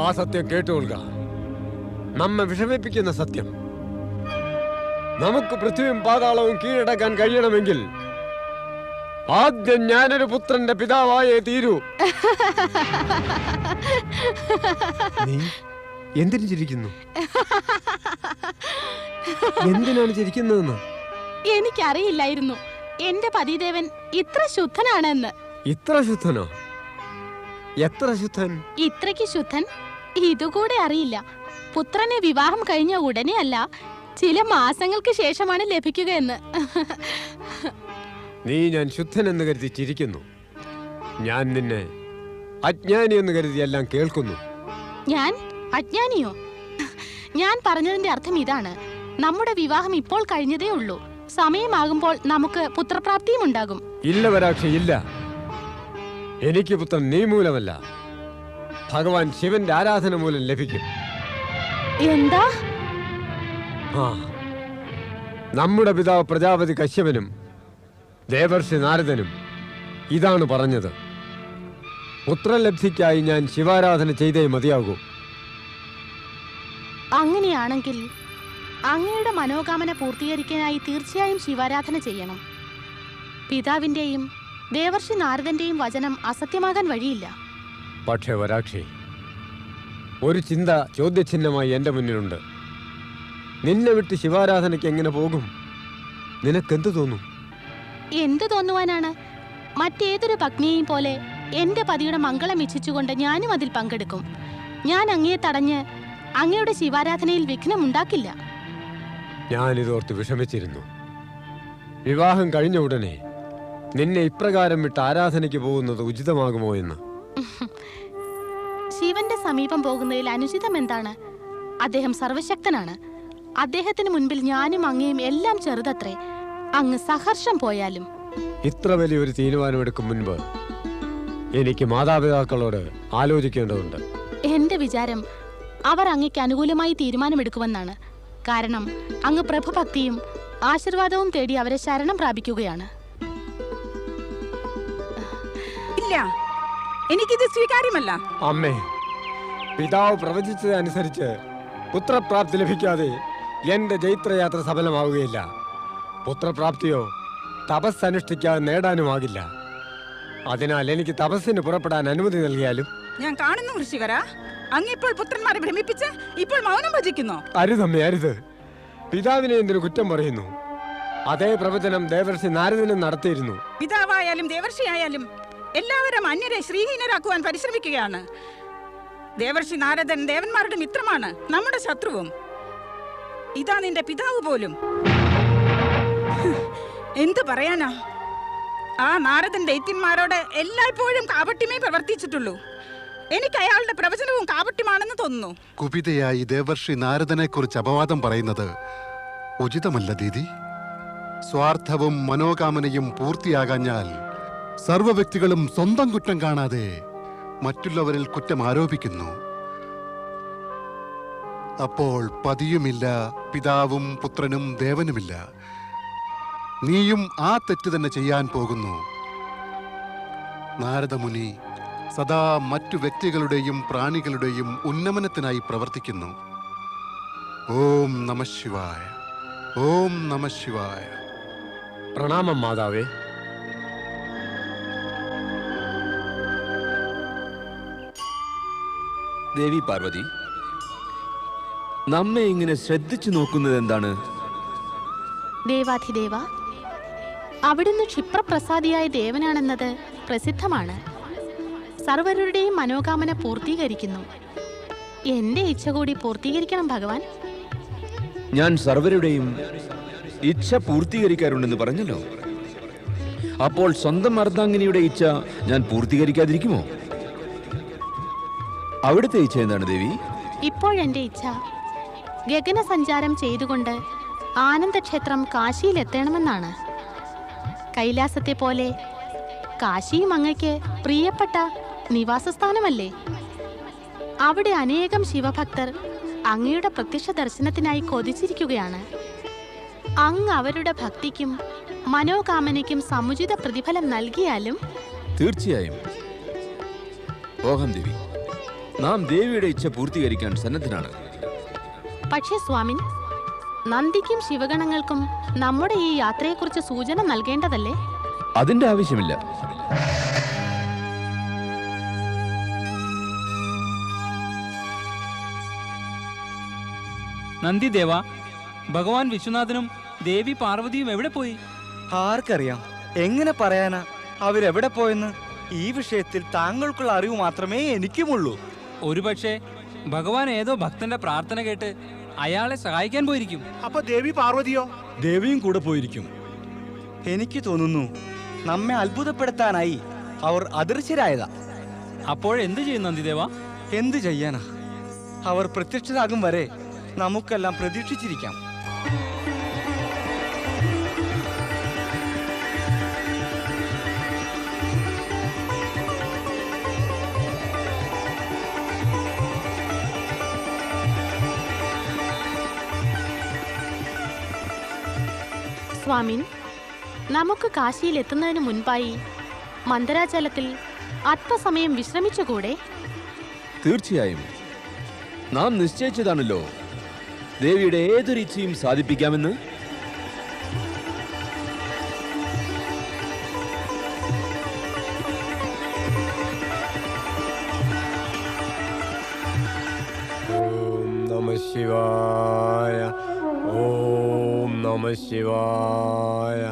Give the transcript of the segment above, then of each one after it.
ആ സത്യം കേട്ടുകൊള്ളുക. നമ്മെ വിഷമിപ്പിക്കുന്ന സത്യം. നമുക്ക് പൃഥ്വിയും പാതാളവും കീഴടക്കാൻ കഴിയണമെങ്കിൽ ആദ്യം ഞാനൊരു പുത്രന്റെ പിതാവായേ തീരൂ. നീ എന്തിനു ചിരിക്കുന്നു? എന്തിനാണ് ചിരിക്കുന്നതെന്ന് എനിക്കറിയില്ലായിരുന്നു എന്റെ പതിദേവൻ ഇത്ര ശുദ്ധനാണെന്ന്. ഇത്ര ശുദ്ധനോ? എത്ര ശുദ്ധൻ? ഇത്രയ്ക്ക് ശുദ്ധൻ ഇതുകൂടെ അറിയില്ല. പുത്രനെ വിവാഹം കഴിഞ്ഞ ഉടനെ അല്ല, ചില മാസങ്ങൾക്ക് ശേഷമാണ് ലഭിക്കുക എന്ന്. നീ ഞാൻ ശുദ്ധൻ എന്ന് കരുതി ചിരിക്കുന്നു. ഞാൻ നിന്നെ അജ്ഞാനി എന്ന് കരുതി എല്ലാം കേൾക്കുന്നു. ഞാൻ അജ്ഞാനിയോ? ഞാൻ പറഞ്ഞതിന്റെ അർത്ഥം ഇതാണ്: നമ്മുടെ വിവാഹം ഇപ്പോൾ കഴിഞ്ഞതേ ഉള്ളൂ. സമയമാകുമ്പോൾ നമുക്ക് പുത്രപ്രാപ്തിയും ഉണ്ടാകും. ഇല്ല വരാക്ഷി, ഇല്ല. എനിക്ക് പുത്രൻ നീ മൂലമല്ല, ഭഗവാൻ ശിവന്റെ ആരാധന മൂലം ലഭിക്കും. എന്താ? ആ, നമ്മുടെ പിതാവ് പ്രജാപതി കശ്യപനും ദേവർഷി നാരദനും ഇതാണ് പറഞ്ഞത്. പുത്രലബ്ധിക്കായി ഞാൻ ശിവാരാധന ചെയ്തേ മതിയാകൂ. അങ്ങനെയാണെങ്കിൽ അങ്ങയുടെ മനോകാമന പൂർത്തീകരിക്കാനായി തീർച്ചയായും ശിവാരാധന ചെയ്യണം. പിതാവിന്റെയും ദേവർഷി നാരദന്റെയും വചനം അസത്യമാകാൻ വഴിയില്ല. പക്ഷേ വരാക്ഷി, ഒരു ചിന്ത ചോദ്യചിഹ്നമായി എന്റെ മുന്നിലുണ്ട്. നിന്നെ വിട്ട് ശിവാരാധനയ്ക്ക് എങ്ങനെ പോകും? നിനക്കെന്തു തോന്നും? എന്തു തോന്നുവാനാണ്? മറ്റേതൊരു പത്നിയെയും പോലെ എന്റെ പതിയുടെ മംഗളം ഇച്ഛിച്ചുകൊണ്ട് ഞാനും അതിൽ പങ്കെടുക്കും. ഞാൻ അങ്ങയെ തടഞ്ഞ് അങ്ങയുടെ ശിവാരാധനയിൽ വിഘ്നമുണ്ടാക്കില്ല. ഞാനിതോർത്ത് വിഷമിച്ചിരുന്നു. വിവാഹം കഴിഞ്ഞ ഉടനെ നിന്നെ ഇപ്രകാരം വിട്ട് ആരാധനയ്ക്ക് പോകുന്നത് ഉചിതമാകുമോ എന്ന്. ശിവന്റെ സമീപം പോകുന്നതിൽ അനുചിതം എന്താണ്? അദ്ദേഹം സർവശക്തനാണ്. അദ്ദേഹത്തിന് മുൻപിൽ ഞാനും അങ്ങയും എല്ലാം ചെറുതത്രേ. അങ്ങ് സഹർഷം പോയാലും. ഇത്ര വലിയൊരു തീരുമാനമെടുക്കും മുൻപ് എനിക്ക് മാതാപിതാക്കളോട് ആലോചിക്കേണ്ടതുണ്ട്. എന്റെ വിചാരം അവർ അങ്ങയ്ക്ക് അനുകൂലമായി തീരുമാനമെടുക്കുമെന്നാണ്. കാരണം അങ്ങ് പ്രഭഭക്തിയും ആശീർവാദവും തേടി അവരെ ശരണം പ്രാപിക്കുകയാണ്. ഇല്ല, എനിക്കിത് സ്വീകാര്യമല്ല. അമ്മേ, പിതാവ് പ്രവചിച്ചതനുസരിച്ച് പുത്രപ്രാപ്തി ലഭിക്കാതെ എന്റെ ജൈത്രയാത്ര സഫലമാവുകയില്ല. പുത്രപ്രാപ്തിയോ തപസ്സനുഷ്ഠിക്കാതെ നേടാനുമാകില്ല. അതിനാൽ എനിക്ക് തപസ്സിന് പുറപ്പെടാൻ അനുമതി നൽകിയാലും. ഞാൻ കാണുന്നു ഋഷിവര, അങ്ങിപ്പോൾ പുത്രന്മാരെ ഭ്രമിപ്പിച്ച് ഇപ്പോൾ മൗനം ഭജിക്കുന്നു. അരുതമ്മേ, അരുത്. പിതാവിനെ എന്തിനു കുറ്റം പറയുന്നു? അതേ പ്രവചനം ദേവർഷി നാരദനും നടത്തിയിരുന്നു. പിതാവായാലും ദേവർഷിയായാലും എല്ലാവരും അന്യരെ ശ്രീഹീനരാക്കുവാൻ പരിശ്രമിക്കുകയാണ്. ദേവർഷി നാരദൻ ദേവന്മാരുടെ മിത്രമാണ്, നമ്മുടെ ശത്രുവും. ഇതാ നിന്റെ പിതാവ് പോലും. എന്തു പറയാനാ? ആ നാരദൻ ദൈത്യന്മാരോട് എല്ലായ്പ്പോഴും കാപട്യമേ പ്രവർത്തിച്ചിട്ടുള്ളൂ. എനിക്ക് അയാളുടെ പ്രവചനവും കാപട്യമാണെന്ന് തോന്നുന്നു. കുപിതയായി ദേവർഷി നാരദനെ കുറിച്ച് അപവാദം പറയുന്നത് ഉചിതമല്ല ദീദി. സ്വാർത്ഥവും മനോകാമനയും പൂർത്തിയാകാഞ്ഞാൽ സർവ്വ വ്യക്തികളും സ്വന്തം കുറ്റം കാണാതെ മറ്റുള്ളവരിൽ കുറ്റം ആരോപിക്കുന്നു. അപ്പോൾ പതിയുമില്ല, പിതാവും പുത്രനും ദേവനുമില്ല. നീയും ആ തെറ്റ് തന്നെ ചെയ്യാൻ പോകുന്നു. നാരദമുനി സദാ മറ്റു വ്യക്തികളുടെയും പ്രാണികളുടെയും ഉന്നമനത്തിനായി പ്രവർത്തിക്കുന്നു. ഓം നമഃ ശിവായ, ഓം നമഃ ശിവായ. പ്രണാമം മാതാവേ. ദേവി പാർവതി, നമ്മെ ഇങ്ങനെ ശ്രദ്ധിച്ചു നോക്കുന്നത് എന്താണ്? ദേവാധിദേവ, അവിടുന്ന് ക്ഷിപ്രപ്രസാദിയായ ദേവനാണെന്നത് പ്രസിദ്ധമാണ്. സർവരുടെയും മനോകാമന പൂർത്തീകരിക്കുന്നു. എന്റെ ഇച്ഛ കൂടി പൂർത്തീകരിക്കണം ഭഗവാൻ. ഞാൻ സർവരുടെയും ഇച്ഛ പൂർത്തീകരിക്കാറുണ്ടെന്ന് പറഞ്ഞല്ലോ. അപ്പോൾ സ്വന്തം അർദ്ധാംഗിനിയുടെ ഇച്ഛ ഞാൻ പൂർത്തീകരിക്കാതിരിക്കുമോ? അവിടുത്തെ ഇച്ഛ എന്താണ് ദേവി? ഇപ്പോഴെന്റെ ഇച്ഛ ഗഗന സഞ്ചാരം ചെയ്തുകൊണ്ട് ആനന്ദക്ഷേത്രം കാശിയിലെത്തണമെന്നാണ്. കൈലാസത്തെ പോലെ കാശിയും അങ്ങയ്ക്ക് പ്രിയപ്പെട്ട നിവാസസ്ഥാനമല്ലേ? അവിടെ അനേകം ശിവഭക്തർ അങ്ങയുടെ പ്രത്യക്ഷ ദർശനത്തിനായി കൊതിച്ചിരിക്കുകയാണ്. അങ്ങ് അവരുടെ ഭക്തിക്കും മനോകാമനയ്ക്കും സമുചിത പ്രതിഫലം നൽകിയാലും. തീർച്ചയായും പോകാം ദേവി. നാം ദേവിയുടെ ഇച്ഛ പൂർത്തീകരിക്കാൻ സന്നദ്ധനാണ്. പക്ഷേ സ്വാമിൻ, നന്ദിക്കും ശിവഗണങ്ങൾക്കും നമ്മുടെ ഈ യാത്രയെക്കുറിച്ച് സൂചന നൽകേണ്ടതല്ലേ? അതിന്റെ ആവശ്യമില്ല. നന്ദിദേവ, ഭഗവാൻ വിശ്വനാഥനും ദേവി പാർവതിയും എവിടെ പോയി? ആർക്കറിയാം? എങ്ങനെ പറയാനാ അവരെവിടെ പോയെന്ന്? ഈ വിഷയത്തിൽ താങ്കൾക്കുള്ള അറിവ് മാത്രമേ എനിക്കുമുള്ളൂ. ഒരുപക്ഷെ ഭഗവാൻ ഏതോ ഭക്തന്റെ പ്രാർത്ഥന കേട്ട് അയാളെ സഹായിക്കാൻ പോയിരിക്കും. അപ്പൊ ദേവി പാർവതിയോ? ദേവിയും കൂടെ പോയിരിക്കും. എനിക്ക് തോന്നുന്നു നമ്മെ അത്ഭുതപ്പെടുത്താനായി അവർ അദൃശ്യരായതാ. അപ്പോഴെന്ത് ചെയ്യും നന്ദിദേവ? എന്ത് ചെയ്യാനാ? അവർ പ്രത്യക്ഷരാകും വരെ നമുക്കെല്ലാം പ്രതീക്ഷിച്ചിരിക്കാം. സ്വാമിൻ, നമുക്ക് കാശിയിൽ എത്തുന്നതിന് മുൻപായി മന്ദരാചലത്തിൽ അല്പസമയം വിശ്രമിച്ചുകൂടെ? തീർച്ചയായും. നാം നിശ്ചയിച്ചതാണല്ലോ ദേവിയുടെ ഏതൊരു ഇച്ഛയും സാധിപ്പിക്കാമെന്ന്. ഓം നമഃ ശിവായ. ഓം നമഃ ശിവായ.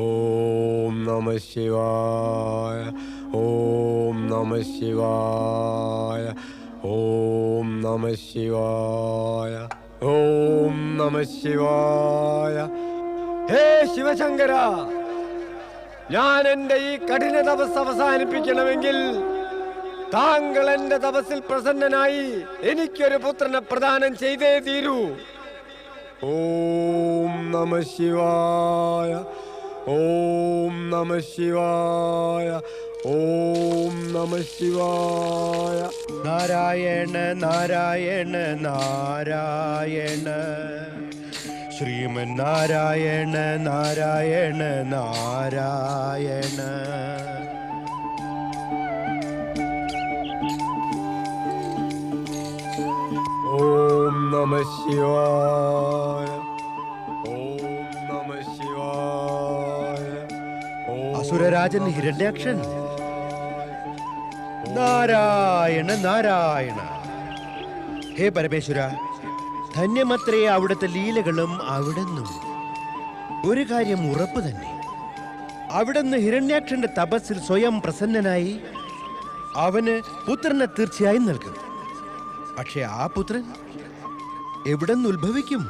ഓം നമഃ ശിവായ. ഓം നമഃ ശിവായ. ഓം നമഃ ശിവായ. ഓം നമഃ ശിവായ. ഹേ ശിവശങ്കര, ഞാൻ എന്റെ ഈ കഠിന തപസ് അവസാനിപ്പിക്കണമെങ്കിൽ താങ്കൾ എന്റെ തപസ്സിൽ പ്രസന്നനായി എനിക്കൊരു പുത്രനെ പ്രദാനം ചെയ്തേ തീരൂ. ഓം നമഃ ശിവായ. ഓം നമഃ ശിവായ. ഓം നമഃ ശിവായ. നാരായണ നാരായണ നാരായണ ശ്രീമൻ നാരായണ നാരായണ നാരായണ. ഓം നമഃ ശിവായ. ഓം നമഃ ശിവായ. അസുരരാജൻ ഹിരണ്യാക്ഷൻ നാരായണ നാരായണ. ഹേ പരമേശ്വര, ധന്യമത്രേ അവിടുത്തെ ലീലകളും. അവിടുന്നും ഒരു കാര്യം ഉറപ്പ് തന്നെ, അവിടുന്ന് ഹിരണ്യാക്ഷന്റെ തപസ്സിൽ സ്വയം പ്രസന്നനായി അവന് പുത്രനെ തീർച്ചയായും നൽകും. പക്ഷെ ആ പുത്രൻ എവിടെ നിന്ന് ഉത്ഭവിക്കും?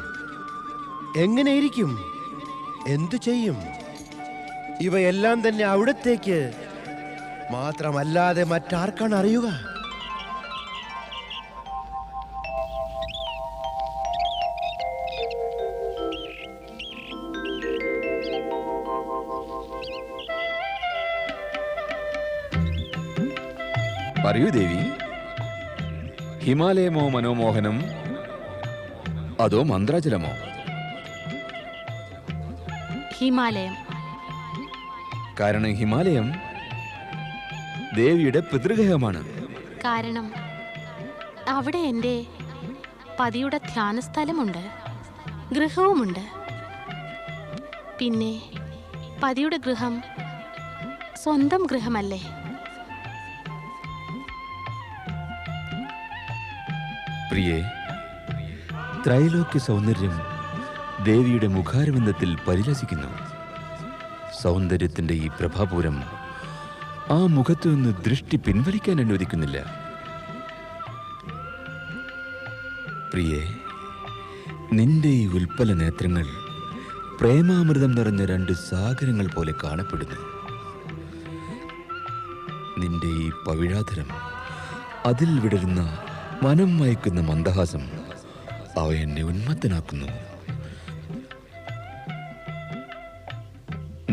എങ്ങനെയിരിക്കും? എന്തു ചെയ്യും? ഇവയെല്ലാം തന്നെ അവിടത്തേക്ക് മാത്രമല്ലാതെ മറ്റാർക്കാണ് അറിയുക? പറയൂ ദേവി, ഹിമാലയമോ മനോമോഹനം, അതോ മന്ത്രാചലമോ? ഹിമാലയം. കാരണം ഹിമാലയം ദേവിയുടെ പിതൃഗൃഹമാണ്. കാരണം അവിടെ എൻ്റെ പതിയുടെ ധ്യാനസ്ഥലമുണ്ട്, ഗൃഹവുമുണ്ട്. പിന്നെ പതിയുടെ ഗൃഹം സ്വന്തം ഗൃഹമല്ലേ? പ്രിയേ, ത്രൈലോക്യ സൗന്ദര്യം ദേവിയുടെ മുഖാരവിന്ദത്തിൽ പരിലസിക്കുന്നു. സൗന്ദര്യത്തിന്റെ ഈ പ്രഭാപൂരം ആ മുഖത്തു നിന്ന് ദൃഷ്ടി പിൻവലിക്കാൻ അനുവദിക്കുന്നില്ല. പ്രിയേ, നിന്റെ ഈ ഉൽപ്പല നേത്രങ്ങൾ പ്രേമാമൃതം നിറഞ്ഞ രണ്ട് സാഗരങ്ങൾ പോലെ കാണപ്പെടുന്നു. നിന്റെ ഈ പവിഴാധരം, അതിൽ വിടരുന്ന മനം മയക്കുന്ന മന്ദഹാസം അവ എന്നെ ഉന്മത്തനാക്കുന്നു.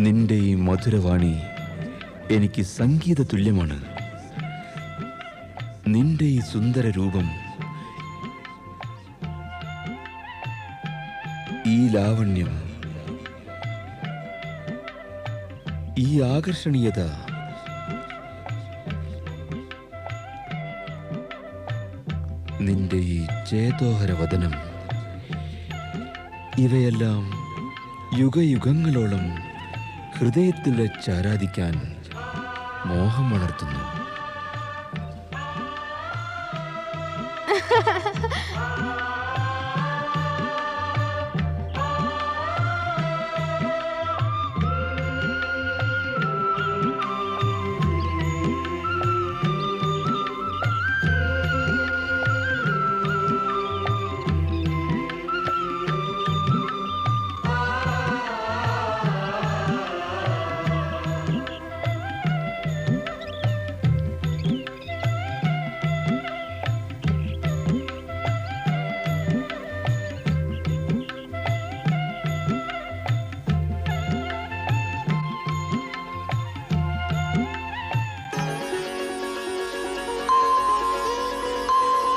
നിന്റെ ഈ മധുരവാണി എനിക്ക് സംഗീത തുല്യമാണ്. നിന്റെ ഈ സുന്ദര രൂപം, ഈ ലാവണ്യം, ഈ ആകർഷണീയത നിന്റെ ഈ ചേതോഹരവദനം, ഇവയെല്ലാം യുഗയുഗങ്ങളോളം ഹൃദയത്തിൽ വെച്ച് ആരാധിക്കാൻ മോഹം വളർത്തുന്നു.